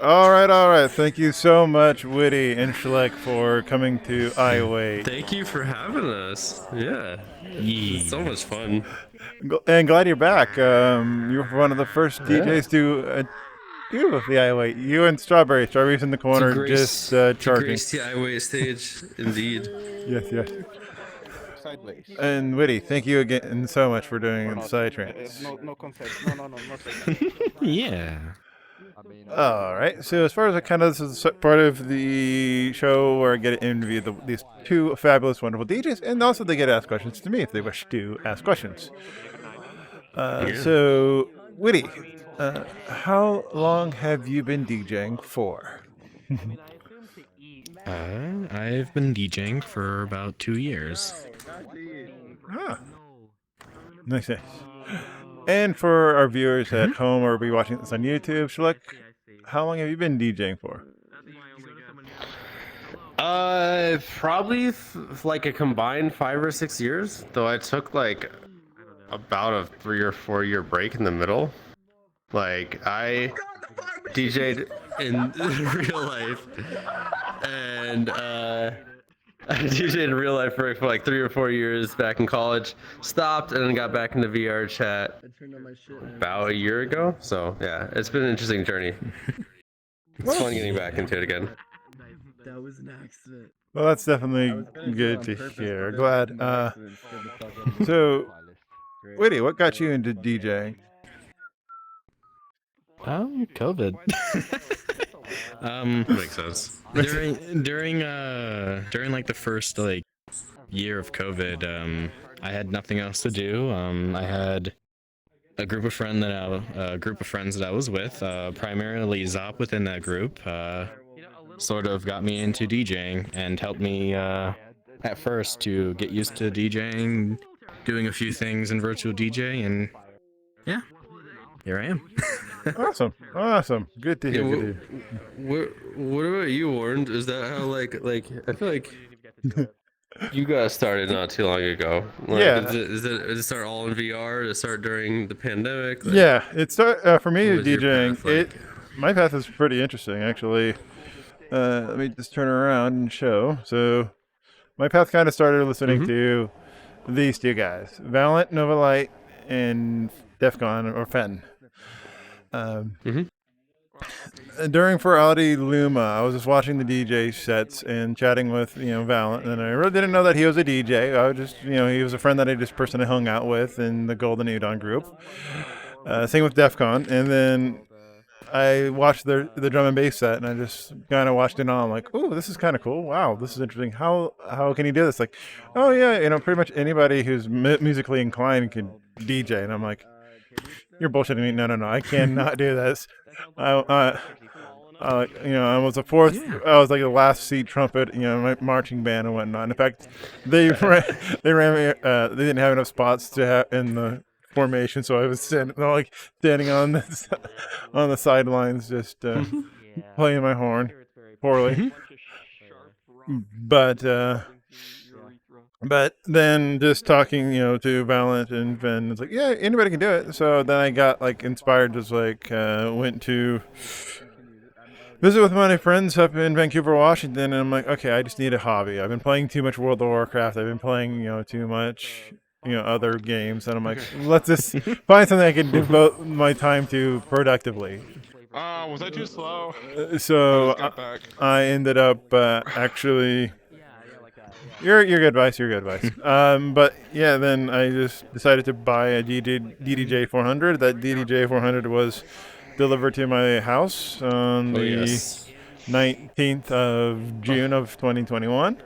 All right, all right. Thank you so much, Whitty and Schlick, for coming to i.W.A.I.T. Thank you for having us. Yeah, it's so much fun. And glad you're back. You were one of the first Yeah, DJs to do with the i.W.A.I.T. You and Strawberry. Strawberry's in the to corner just grace to charging. grace the i.W.A.I.T stage, indeed. Yes, yes. Sideways. And Whitty, thank you again so much for doing Or the not. Psytrance. No, no concept. No, no, no, not like that. Yeah. All right. So as far as this is part of the show where I get to interview these two fabulous, wonderful DJs, and also they get to ask questions to me if they wish to ask questions. Yeah. So, Whitty, how long have you been DJing for? I've been DJing for about 2 years. Ah, nice, nice. And for our viewers at home or be watching this on YouTube, Schlick, how long have you been DJing for? Probably like a combined 5 or 6 years. Though I took like about a 3 or 4 year break in the middle. Like I DJ'd in real life, and I DJ'd in real life for like 3 or 4 years back in college. Stopped and then got back into VR chat about a year ago. So yeah, it's been an interesting journey. It's fun getting back into it again. That was an accident. Well, that's definitely good to hear. Glad. So, Whitty, what got you into DJing? COVID. Makes sense. During like the first like year of COVID, I had nothing else to do. I had a group of friends that I was with, primarily Zop within that group, sort of got me into DJing and helped me at first to get used to DJing, doing a few things in virtual DJ, and yeah, here I am. Awesome, awesome. Good to Yeah, hear. Good what about you, Warren? Is that how like I feel like you got started not too long ago. Like, Yeah. Did it start all in VR? Did it start during the pandemic? Like, Yeah, for me what was your DJing. path like? My path is pretty interesting actually. Let me just turn around and show. So my path kind of started listening Mm-hmm. to these two guys, Valent, Nova Light, and Defcon or Fen. Mm-hmm. During Ferality Luma, I was just watching the DJ sets and chatting with Valent, and I really didn't know that he was a DJ. I was just he was a friend that I just personally hung out with in the Golden Udon group. Same with Defcon, and then I watched the drum and bass set, and I just kind of watched it all. I'm like, "Ooh, this is kind of cool! Wow, this is interesting. How can you do this?" Like, "Oh yeah, pretty much anybody who's musically inclined can DJ." And I'm like, "You're bullshitting me! No, no, no! I cannot do this." I, I was the fourth. Yeah. I was like the last seat trumpet, my marching band and whatnot. And in fact, they ran me. They didn't have enough spots to have in the formation, so I was standing on on the sidelines, just playing my horn poorly. But then just talking, to Valent and Ven, it's like, yeah, anybody can do it. So then I got like inspired, just like went to visit with my friends up in Vancouver, Washington, and I'm like, okay, I just need a hobby. I've been playing too much World of Warcraft. I've been playing, too much, other games, and I'm like, let's just find something I can devote my time to productively. Was I too slow? So Got back. I ended up actually. You're good advice. You're good advice. But yeah, then I just decided to buy a DDJ 400. That DDJ 400 was delivered to my house on Oh the yes. 19th of June of 2021,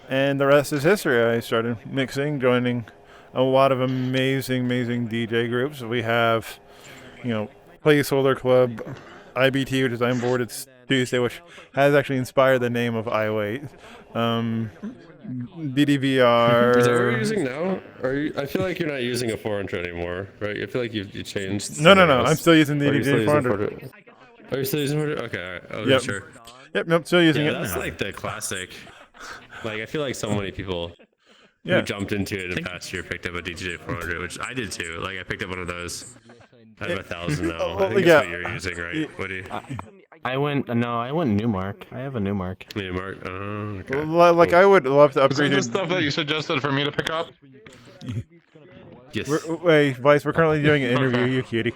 and the rest is history. I started mixing, joining a lot of amazing DJ groups. We have, Placeholder Club, IBT, which is I'm Bored It's Tuesday, which has actually inspired the name of i.W.A.I.T. BDVR. Is that what you're using now? I feel like you're not using a 400 anymore, right? I feel like you changed. No, something I'm else. still using Are you still DDJ using 400. Are you still using 400? Okay, all right. Oh, Yep. sure. Yep, nope, still using Yeah, it. that's like the classic. Like I feel like so many people Yeah. who jumped into it in the past year picked up a DJ 400, which I did too. Like I picked up one of those. I have 1,000 now. I think yeah. that's what you're using, right? What do you? I went Newmark. I have a Newmark. Yeah, Mark. Oh, okay. Like Cool. I would love to Is upgrade this it. the stuff that you suggested for me to pick up? Yes. Wait, Vice, we're currently doing an interview, Okay. you cutie.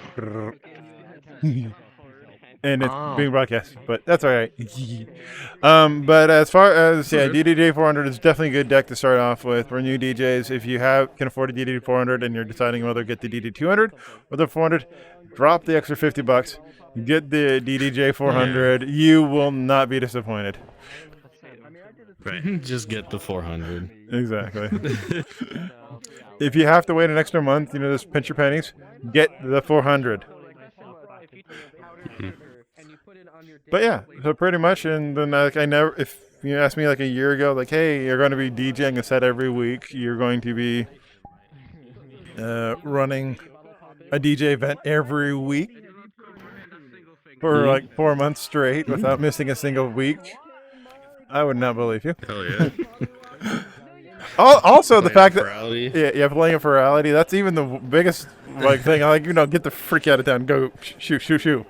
And it's Oh. being broadcast, but that's all right. But as far as DDJ 400 is definitely a good deck to start off with for new DJs. If you can afford a DDJ 400 and you're deciding whether to get the DD 200 or the 400, drop the extra $50. Get the DDJ 400. You will not be disappointed. Right. Just get the 400. Exactly. If you have to wait an extra month, just pinch your pennies. Get the 400. But yeah, so pretty much, and then if you asked me like a year ago, like, hey, you're going to be DJing a set every week, you're going to be running a DJ event every week for like 4 months straight without missing a single week, I would not believe you. Hell yeah. Also, the fact that virality. yeah, playing a virality, that's even the biggest like thing. I get the freak out of town, go shoot.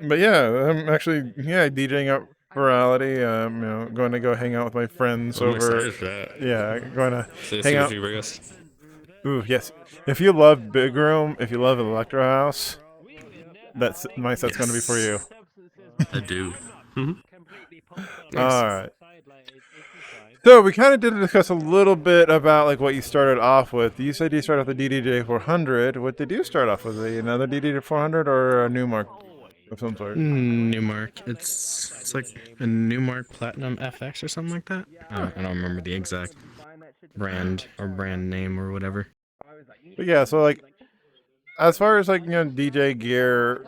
But yeah, I'm actually DJing up virality. Going to go hang out with my friends I'm over. excited for that. Yeah, going to So hang out. you bring us. Ooh, yes. If you love Big Room, if you love Electro House, my set's going to be for you. I do. All right. So we kind of did discuss a little bit about like what you started off with. You said you started off the DDJ 400. What did you start off with? Another DDJ 400 or a Newmark of some sort? Newmark. It's like a Newmark Platinum FX or something like that. I don't remember the exact brand or brand name or whatever. But yeah, so like as far as like DJ gear,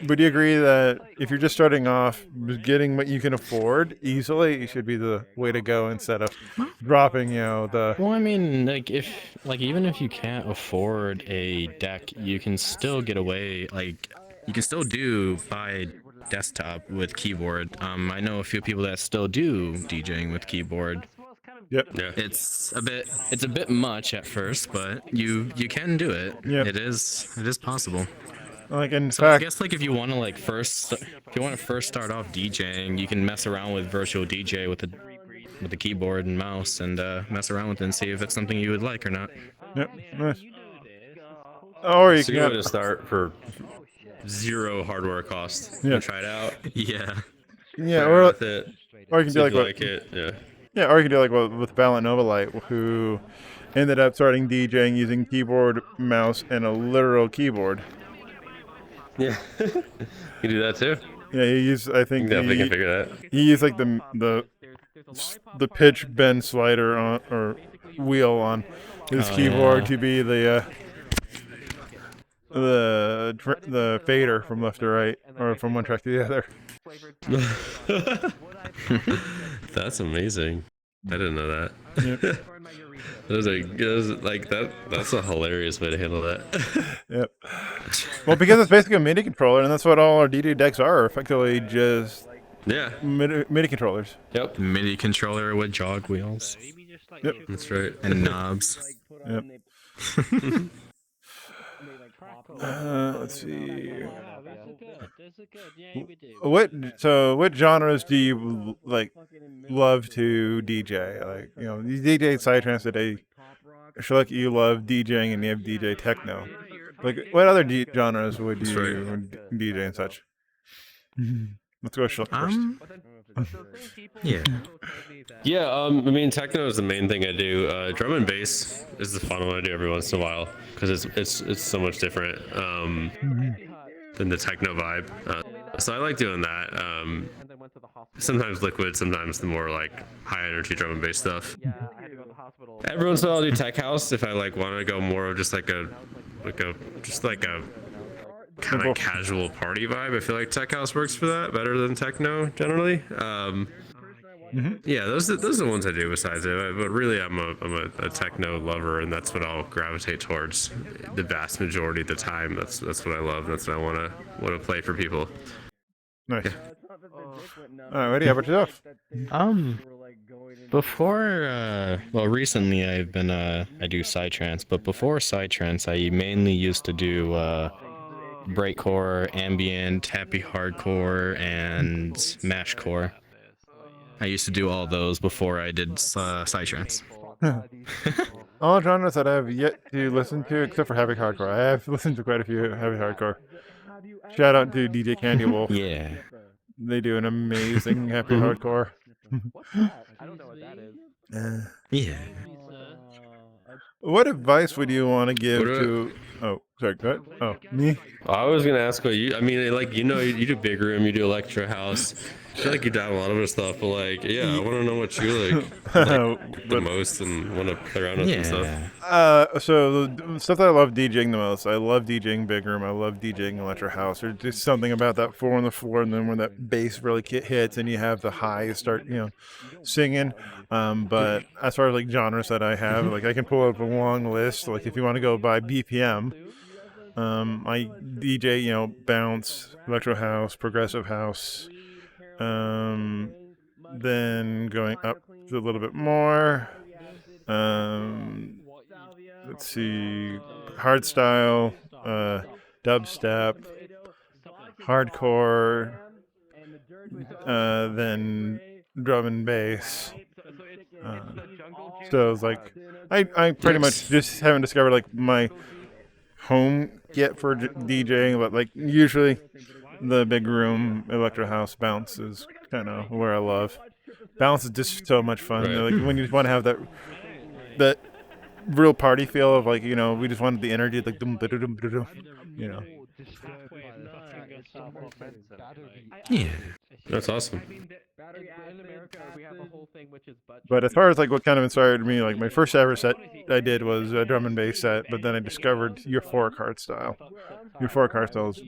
would you agree that if you're just starting off, getting what you can afford easily should be the way to go instead of dropping the. Well, I mean, even if you can't afford a deck, you can still get away. Like, you can still buy desktop with keyboard. I know a few people that still do DJing with keyboard. Yep. Yeah. It's a bit much at first, but you can do it. Yep. It is possible. Like in So I fact, guess like if you want to first start off DJing, you can mess around with virtual DJ with the keyboard and mouse and mess around with it and see if it's something you would like or not. yep. Nice. Or you So can you want to start for zero hardware cost. Yeah. And try it out. Yeah. yeah, Play with it. or you can See do if like you what, like it. Yeah. yeah, or you can do like what with Valiant Novalite, who ended up starting DJing using keyboard, mouse, and a literal keyboard. Yeah. You do that too. Yeah, I think Definitely can figure that. he used like the pitch bend slider on or wheel on his keyboard to be the fader from left to right or from one track to the other. That's amazing. I didn't know that. Yep. That's a hilarious way to handle that. Yep. Well, because it's basically a MIDI controller, and that's what all our DD decks are, effectively just Yeah. MIDI controllers. Yep. MIDI controller with jog wheels Yep. That's right. and knobs. Yep. Let's see. What genres do you love to DJ? Like, you DJ Psytrance today. Schlick, you love DJing and you have DJ techno. Like, what other genres would you DJ and such? Let's go Schlick first. Yeah. Yeah, I mean, techno is the main thing I do. Drum and bass is the fun one I do every once in a while because it's so much different than the techno vibe. So I like doing that. Sometimes liquid, sometimes the more like high energy drum and bass stuff. Every once in a while I'll do tech house if I want to go more of just like a kind of casual party vibe. I feel like tech house works for that better than techno generally. Yeah, those are the ones I do besides it. But really, I'm a techno lover, and that's what I'll gravitate towards the vast majority of the time. That's what I love. That's what I want to play for people. Nice. All right, Whitty, how about yourself? Before, recently I've been, I do Psytrance, but before Psytrance, I mainly used to do, breakcore, ambient, happy hardcore, and mashcore. I used to do all those before I did psytrance. All genres that I have yet to listen to, except for heavy hardcore. I have listened to quite a few heavy hardcore. Shout out to DJ Candy Wolf. Yeah. They do an amazing happy hardcore. Yeah. What advice would you want to give What do to? Oh, sorry. Go ahead. Oh, me. I was gonna ask what you. I mean, like you do big room, you do electro house. I feel like you done a lot of other stuff, but like, yeah, I want to know what you like the But most and want to play around with and stuff. Yeah. so the stuff that I love DJing the most, I love DJing big room. I love DJing electro house. There's just something about that four on the floor, and then when that bass really hits, and you have the highs start, singing. But as far as like genres that I have, like I can pull up a long list. Like if you want to go by BPM, I DJ, bounce, electro house, progressive house. Then going up to a little bit more. Let's see, hardstyle, dubstep, hardcore, then drum and bass. So it's like I pretty much just haven't discovered like my home yet for DJing, but like usually the big room electro house bounce is kind of where I love. Bounce is just so much fun. Right. Like when you just want to have that real party feel of like we just wanted the energy like dum, dum, dum, dum, dum, you know. Yeah. That's awesome. But as far as like what kind of inspired me, like my first ever set I did was a drum and bass set, but then I discovered euphoric hardstyle. Euphoric hardstyle is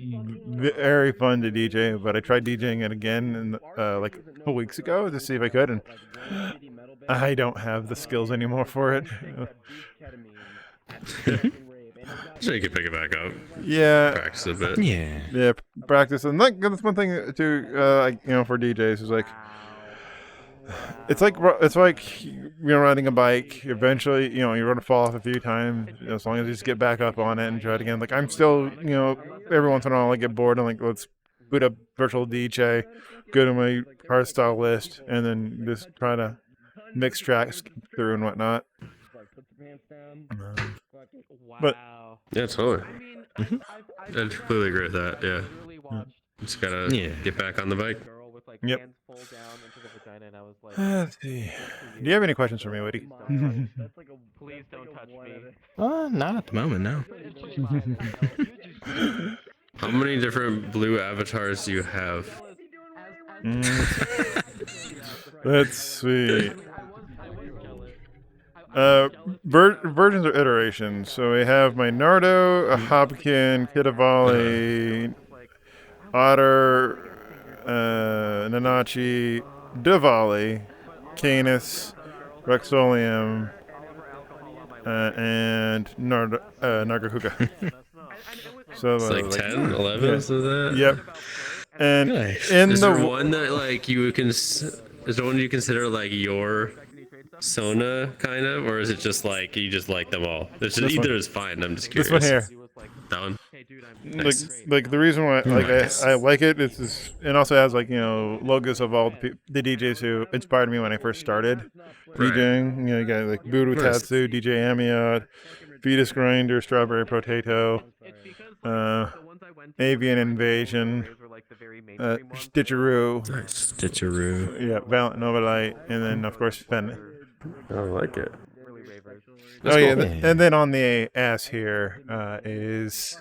very fun to DJ, but I tried DJing it again like a couple weeks ago to see if I could, and I don't have the skills anymore for it. So you can pick it back up, Yeah, practice a bit. Yeah. practice, and like that's one thing too. For DJs is like it's like riding a bike. Eventually, you're gonna fall off a few times. As long as you just get back up on it and try it again. Like I'm still, every once in a while I get bored and like let's boot up virtual DJ, go to my hardstyle list, and then just try to mix tracks through and whatnot. But Yeah, totally. I completely agree with that. Yeah. Just gotta get back on the bike. Yep. Let's see. Do you have any questions for me, Whitty? Please don't touch me. Not at the moment, no. How many different blue avatars do you have? Let's see. Versions or iterations. So we have my Nardo, a Hopkin, Kidavali, Otter, Nanachi, Diwali, Canis, Rexolium, and Nargahuga. So It's like 10, 11 of that? Yep. And Nice. in Is the there one that like is there one you consider like your Sona kind of, or is it just like you just like them all? It's just, This one. either is fine. I'm just this curious. one here. That one. Like the reason why Nice. I like it is it also has like logos of all the DJs who inspired me when I first started DJing. You got like Voodoo Nice. Tatsu, DJ Amiot, Fetus Grinder, Strawberry Potato, Avian Invasion, Stitcheroo, Stitcheroo. yeah, Valiant Nova Light, and then of course Fen. I like it. Oh yeah, cool. and then on the ass here is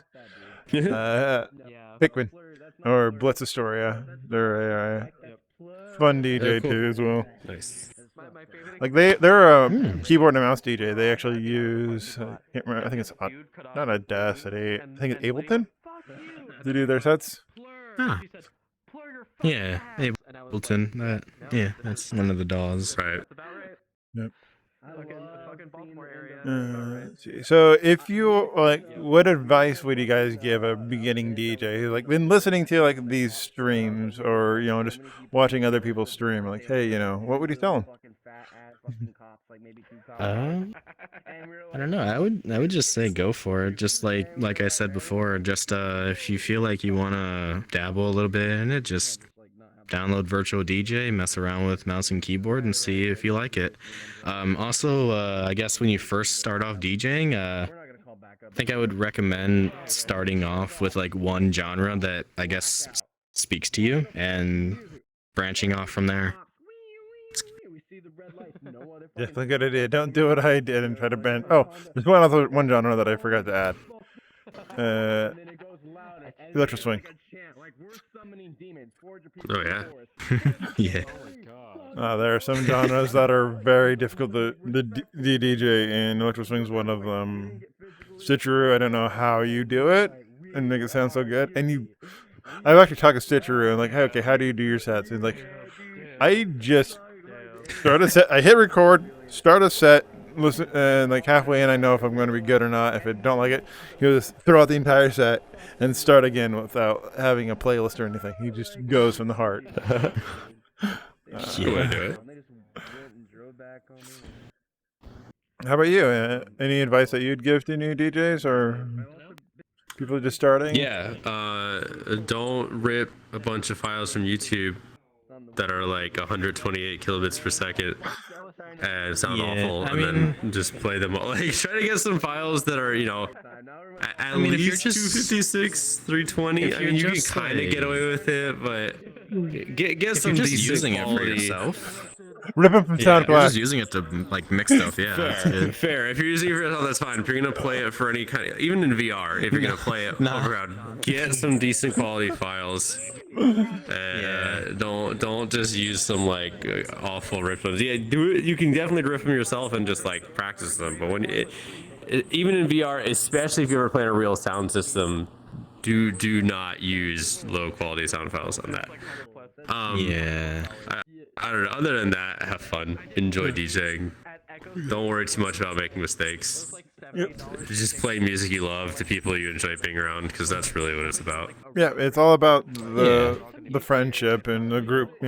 Pikmin or Blitz Astoria. They're a fun DJ cool. too as well. Nice. Like they're a keyboard and mouse DJ. They actually use can't remember, I think it's not Audacity. I think it's Ableton to do their sets. Ah. Yeah. Ableton. That's one of the DAWs. Right. Yep. Fucking Baltimore area. Let's see. So, if you like, what advice would you guys give a beginning DJ who's like been listening to like these streams, or just watching other people stream? Like, hey, what would you tell them? I don't know. I would just say go for it. Just like I said before, just if you feel like you want to dabble a little bit in it, just download Virtual DJ, mess around with mouse and keyboard, and see if you like it. Also, I guess when you first start off DJing, I think I would recommend starting off with like one genre that I guess speaks to you and branching off from there. Definitely a good idea. Don't do what I did and try to bend. Oh, there's one genre that I forgot to add. Electro swing. Oh yeah. Yeah. There are some genres that are very difficult to DJ, and electro swing's one of them. Stitcheroo, I don't know how you do it and make it sound so good. And I've actually talked to Stitcheroo and like, hey, okay, how do you do your sets? And he's like, I just start a set. I hit record, start a set, listen, and like halfway in, I know if I'm going to be good or not. If I don't like it, he'll just throw out the entire set and start again without having a playlist or anything. He just goes from the heart. Good way to do it. How about you? Any advice that you'd give to new DJs or people just starting? Yeah, don't rip a bunch of files from YouTube that are like 128 kilobits per second and sound awful, and then just play them all. Like, try to get some files that are, at if you're least just 256, 320. I mean, you can kind of get away with it, but get some just decent using it for quality. yourself. Rip them from Yeah, if you're SoundCloud. just using it to like mix stuff. Yeah, that's good. Fair. If you're using it for yourself, that's fine. If you're gonna play it for any kind of, even in VR, if you're gonna play it overground, get some decent quality files. Don't just use some like awful rip ones. Yeah, do it. You can definitely rip them yourself and just like practice them. But when even in VR, especially if you're ever playing a real sound system, do not use low quality sound files on that. Yeah. I don't know. Other than that, have fun. Enjoy DJing. Don't worry too much about making mistakes. Just play music you love to people you enjoy being around, because that's really what it's about. Yeah, it's all about the friendship and the group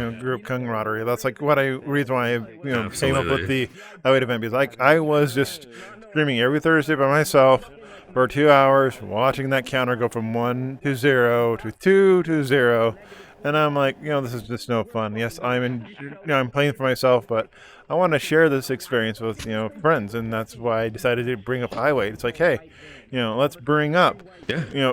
camaraderie. That's like reason why I came up with the i.W.A.I.T event, because I was just streaming every Thursday by myself for 2 hours, watching that counter go from 1 to 0 to 2 to 0. And I'm like, this is just no fun. Yes, I'm playing for myself, but I want to share this experience with, friends. And that's why I decided to bring up i.W.A.I.T. It's like, hey, let's bring up,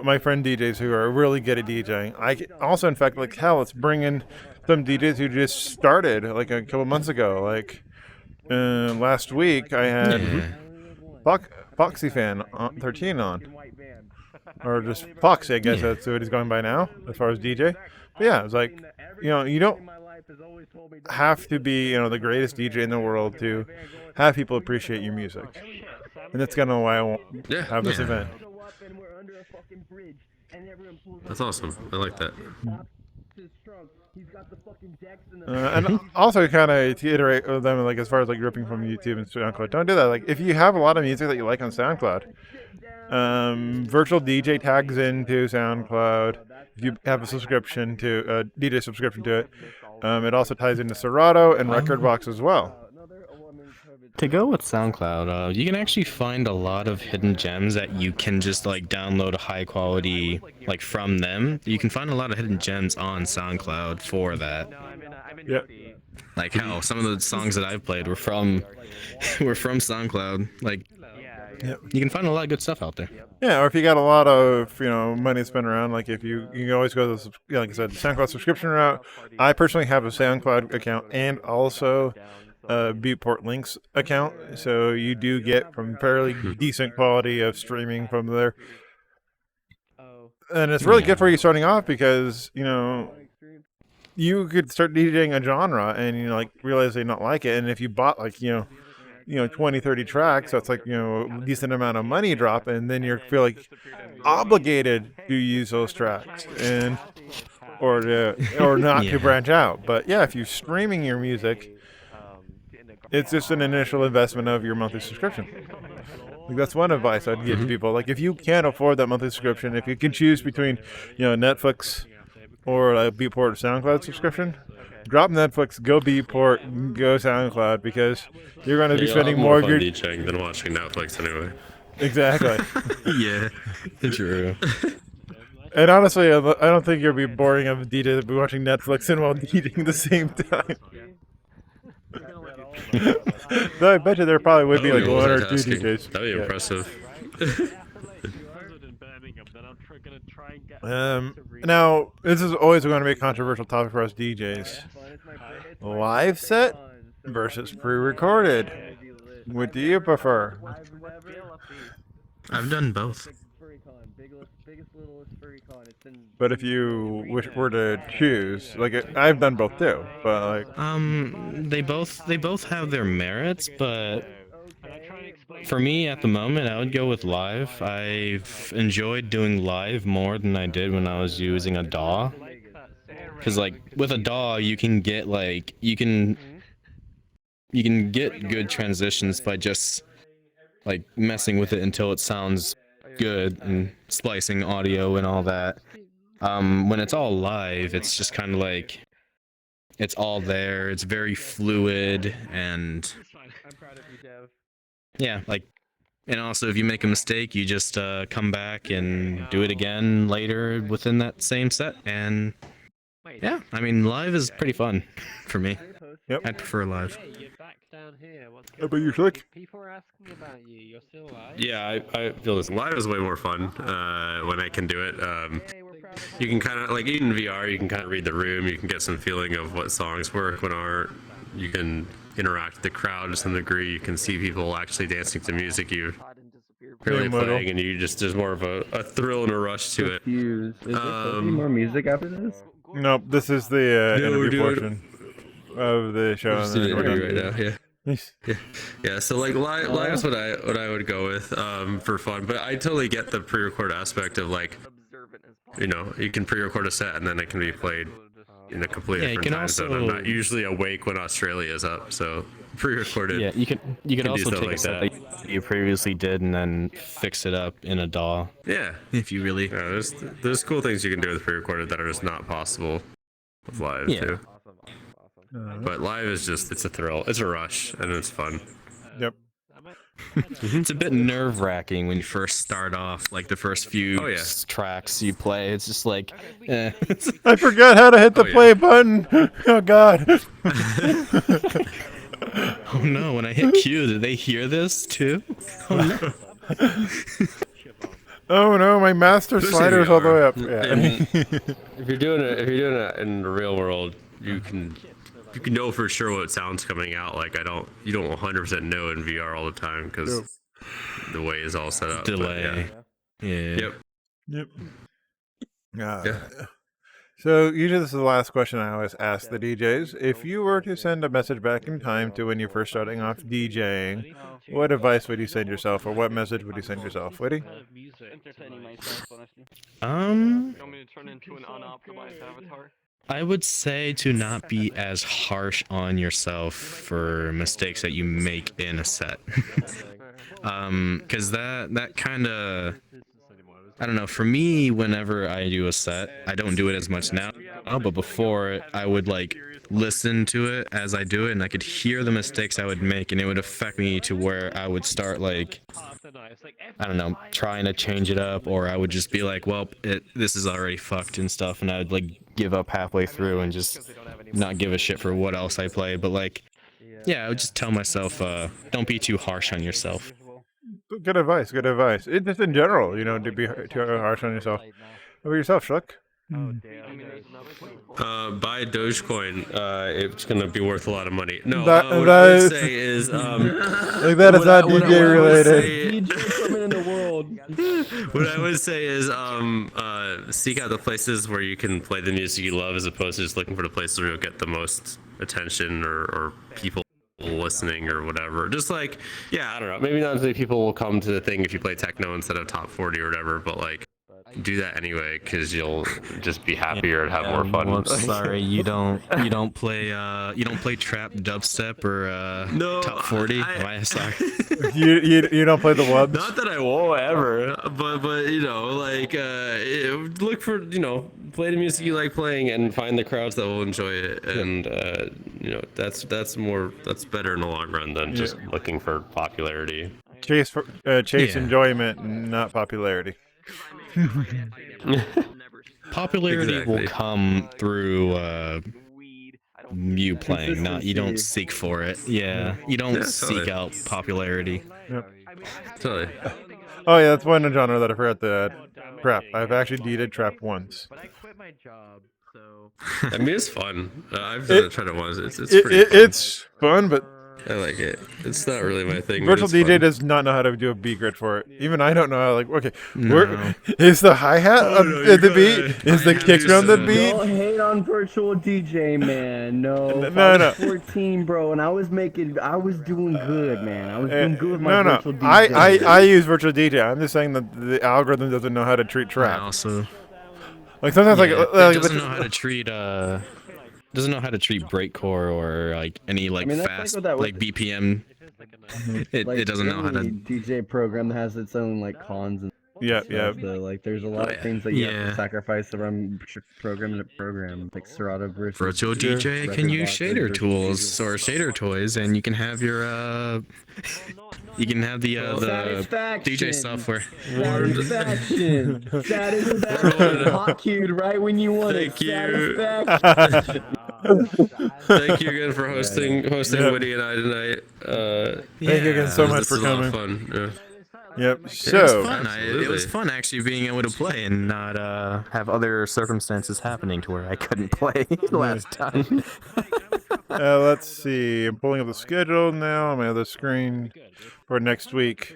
my friend DJs who are really good at DJing. Also, in fact, like, hell, let's bring in some DJs who just started like a couple months ago. Like, last week I had Foxy Fan 13 on. Or just Foxy, I guess that's what he's going by now, as far as DJ. But yeah, it's like, you don't have to be, the greatest DJ in the world to have people appreciate your music. And that's kind of why I have this event. That's awesome. I like that. And also kind of to iterate with them, like, as far as like ripping from YouTube and SoundCloud, don't do that. Like, if you have a lot of music that you like on SoundCloud, Virtual DJ tags into SoundCloud. If you have a subscription to a DJ subscription to it, it also ties into Serato and Rekordbox as well. To go with SoundCloud, you can actually find a lot of hidden gems that you can just like download high quality like from them. You can find a lot of hidden gems on SoundCloud for that. Yeah. Like how some of the songs that I've played were from SoundCloud. Like, you can find a lot of good stuff out there. Yeah, or if you got a lot of money to spend around, like if you can always go to the, like I said, SoundCloud subscription route. I personally have a SoundCloud account and also a Beatport Links account, so you do get from fairly decent quality of streaming from there. And it's really good for you starting off because you could start DJing a genre and like realize they not like it, and if you bought like 20, 30 tracks, that's like, a decent amount of money drop, and then you feel like obligated to use those tracks or not to branch out. But yeah, if you're streaming your music, it's just an initial investment of your monthly subscription. Like, that's one advice I'd give to people. Like, if you can't afford that monthly subscription, if you can choose between, Netflix or a Beatport or SoundCloud subscription, drop Netflix, go Beatport, go SoundCloud, because you're going to Yeah, be you'll have spending more more of fun your DJing than watching Netflix anyway. exactly. Yeah, true. And honestly, I don't think you'll be boring of a DJ to be watching Netflix and while DJing at the same time. Though I bet you there probably would be like one or two Multitasking. DJs. That'd be Yeah. impressive. Now, this is always going to be a controversial topic for us DJs. Live set versus pre-recorded. What do you prefer? I've done both. But if you were to choose, like I've done both too, but like They both have their merits, but for me at the moment, I would go with live. I've enjoyed doing live more than I did when I was using a DAW. Because like with a DAW, you can get good transitions by just like messing with it until it sounds good and splicing audio and all that. When it's all live, it's just kind of like it's all there. It's very fluid and yeah, like, and also if you make a mistake, you just come back and do it again later within that same set. And yeah, I mean, live is pretty fun for me. Yep. I'd prefer live. How about you, Schlick? People are asking about you. You're still alive? Yeah, I feel this. Live is way more fun when I can do it. You can kind of, like, even in VR, you can kind of read the room. You can get some feeling of what songs work, what aren't. You can interact with the crowd to some degree. You can see people actually dancing to music you're really playing, and there's more of a thrill and a rush to it. Is there supposed to be more music after this? Nope, this is the No, we're interview doing- portion of the show. Just and doing then it we're right done. now, yeah. Yeah, so like live is what I would go with for fun, but I totally get the pre-record aspect of like, you can pre-record a set and then it can be played in a completely Yeah, you different can time zone. I'm also- not usually awake when Australia is up, so pre-recorded. Yeah, you can do also stuff take like a set that. that you previously did and then fix it up in a DAW. Yeah, If you really. yeah, there's cool things you can do with pre-recorded that are just not possible with live Yeah. too. But live is it's a thrill, it's a rush, and it's fun. Yep. It's a bit nerve-wracking when you first start off, like the first few Oh, yeah. tracks you play. It's just like, eh. I forgot how to hit the Oh, yeah. play button. Oh God. Oh no, when I hit Q, did they hear this too? Oh no. Oh no, my master Pushing slider's all the way VR. up. Yeah. If you're doing it in the real world, you can know for sure what sound's coming out. Like you don't 100% know in VR all the time because the way is all set up. but Delay. Yeah. Yep. Yep. Yeah. So usually this is the last question I always ask the DJs. If you were to send a message back in time to when you're first starting off DJing, what advice would you send yourself, or what message would you send yourself, Whitty? Entertaining myself, honestly. You want me to turn into an unoptimized avatar? I would say to not be as harsh on yourself for mistakes that you make in a set. Because that kind of, I don't know, for me, whenever I do a set, I don't do it as much now, but before I would like listen to it as I do it, and I could hear the mistakes I would make, and it would affect me to where I would start like, I don't know, trying to change it up, or I would just be like, well, this is already fucked and stuff, and I would like give up halfway through and just not give a shit for what else I play. But like, yeah, I would just tell myself, don't be too harsh on yourself. Good advice. Good advice. Just in general, to be too harsh on yourself. How about yourself, Schluck? Buy Dogecoin. It's gonna be worth a lot of money. No, That- what that I would is- say is Like that is not what I DJ would related. say- coming in the world. What I would say is seek out the places where you can play the music you love, as opposed to just looking for the places where you'll get the most attention or people listening or whatever. Just like, yeah, I don't know. Maybe not as many people will come to the thing if you play techno instead of top 40 or whatever, but like, do that anyway because you'll just be happier and have more fun. Whoops, sorry, you don't play trap dubstep or No, top 40. Sorry. You don't play the wubs? Not that I won't ever, but you know, like look for, you know, play the music you like playing and find the crowds that will enjoy it, and you know, that's better in the long run than just looking for popularity. Chase Yeah. enjoyment, not popularity. Popularity Exactly. will come through you playing, not you don't Consistency. seek for it. Yeah, you don't Yeah, seek totally. out popularity. Totally. Oh yeah, that's one genre that I forgot to add. Trap. I've actually did trap once. But I quit my job, so. I mean, it's fun. I've tried it once. It's It, pretty fun. it's fun, but I like it. It's not really my thing. virtual but it's DJ fun. does not know how to do a beat grid for it. Even I don't know how. Like, okay, No. where is the hi hat Oh, no, of the you beat? gotta- Is the I kick have drum the to- beat? Don't hate on virtual DJ, man. No, if No, I no. was 14, bro, and I was doing good, man. I was doing good with my No, virtual no. DJ. I use virtual DJ. I'm just saying that the algorithm doesn't know how to treat I trap. also Like sometimes, it like doesn't know how to treat breakcore or like any like I mean, that's fast like what that- BPM. It doesn't know how any to. DJ program that has its own like cons and Yeah, stuff. Though, like, there's a lot of things that you have Yeah. to sacrifice to run program to program, like Serato versus Virtual DJ record can use boxes shader versus tools DJs. or shader toys, and you can have your you can have the Satisfaction. DJ software. Satisfaction. Satisfaction. Hot cued right when you want Thank it. you. Satisfaction. Thank you again for hosting Yeah. Whitty and I tonight. Thank you again so much this for is a lot of coming. fun. Yeah. Yep. It was So fun. It was fun actually being able to play and not have other circumstances happening to where I couldn't play last time. let's see. I'm pulling up the schedule now on my other screen for next week.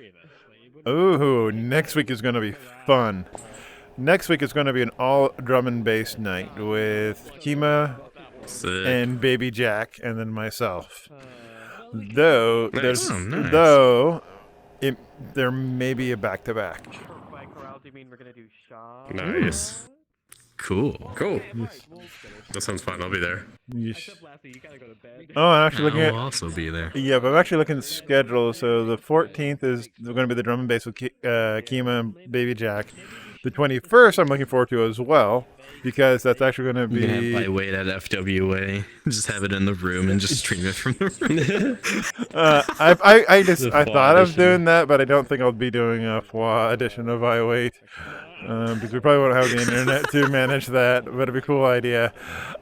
Ooh, next week is going to be fun. Next week is going to be an all drum and bass night with Kima Sick. and Baby Jack, and then myself. Though Nice. Oh, nice. there may be a back-to-back. Nice. Cool. Cool. That sounds fun. I'll be there. Yeesh. Oh, I'm actually looking I'll at. also be there. Yeah, but I'm actually looking at the schedule. So the 14th is going to be the drum and bass with Kima and Baby Jack. The 21st I'm looking forward to as well, because that's actually going to You can have be. i.W.A.I.T at FWA. Just have it in the room and just stream it from the room. I thought of edition. doing that, but I don't think I'll be doing a FWA edition of i.W.A.I.T. Because we probably won't have the internet to manage that, but it'd be a cool idea.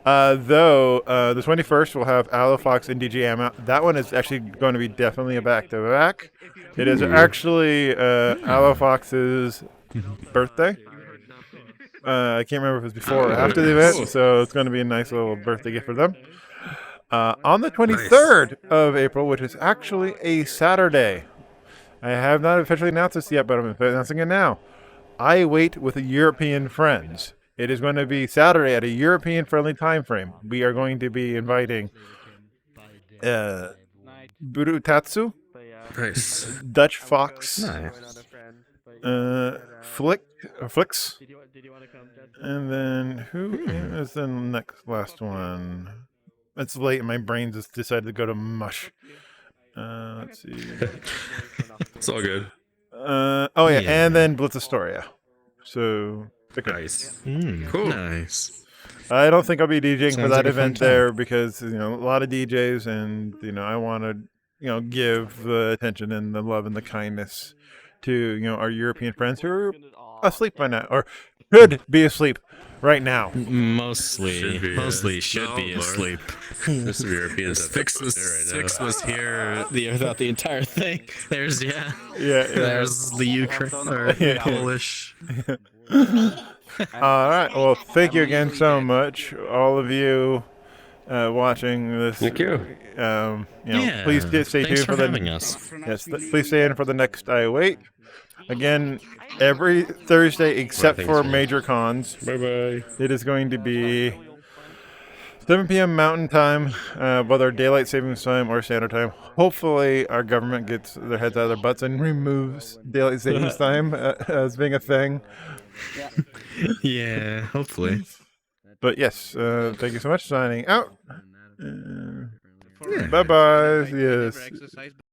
Though, the 21st we'll have Aloe Fox and DJ Amma. That one is actually going to be definitely a back-to-back. It is actually Aloe Fox's birthday. I can't remember if it was before or after the event, so it's going to be a nice little birthday gift for them. On the 23rd of April, which is actually a Saturday. I have not officially announced this yet, but I'm announcing it now. i.W.A.I.T with European friends. It is going to be Saturday at a European-friendly time frame. We are going to be inviting Burutatsu, Nice. Dutch Fox, Nice. Flicks, and then who is the last one? It's late and my brain just decided to go to mush. Let's see. It's all good. Oh yeah, Yeah. and then Blitz Astoria. So Nice. Cool. Nice. I don't think I'll be DJing for Sounds that like a fun event time. there because a lot of DJs, and I want to give the attention and the love and the kindness to our European friends who are asleep by now or could be asleep right now. Mostly Should be, should be No, asleep. There's some Europeans that Six was here throughout the entire thing. There's Yeah. there's the Ukraine or Polish. All right. Well, thank you again so much, all of you watching this. Thank you. Yeah. Please stay Thanks tuned for the having us. Yes, please stay in for the next i.W.A.I.T. Again, every Thursday except thanks, for man. major cons. Bye bye. It is going to be 7 p.m. Mountain Time, whether daylight savings time or standard time. Hopefully, our government gets their heads out of their butts and removes daylight savings time as being a thing. Yeah, hopefully. But yes, thank you so much. Signing out. Yeah. Bye bye. Yes.